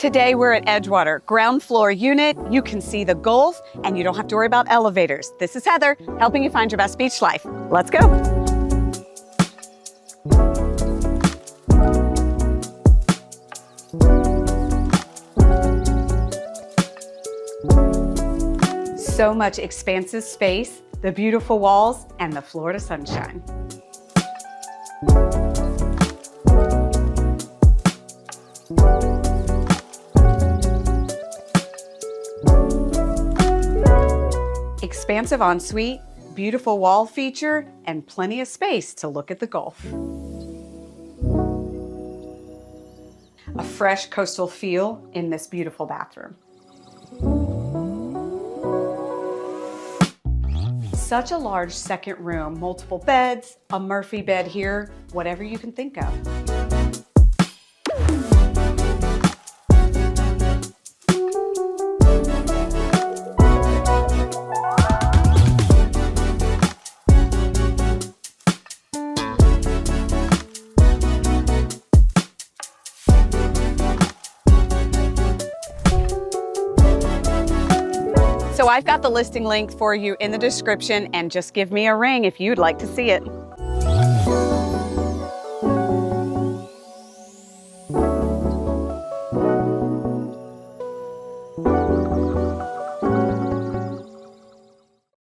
Today we're at Edgewater, ground floor unit. You can see the Gulf and you don't have to worry about elevators. This is Heather, helping you find your best beach life. Let's go. So much expansive space, the beautiful walls, and the Florida sunshine. Expansive ensuite, beautiful wall feature, and plenty of space to look at the Gulf. A fresh coastal feel in this beautiful bathroom. Such a large second room, multiple beds, a Murphy bed here, whatever you can think of. So I've got the listing link for you in the description, and just give me a ring if you'd like to see it.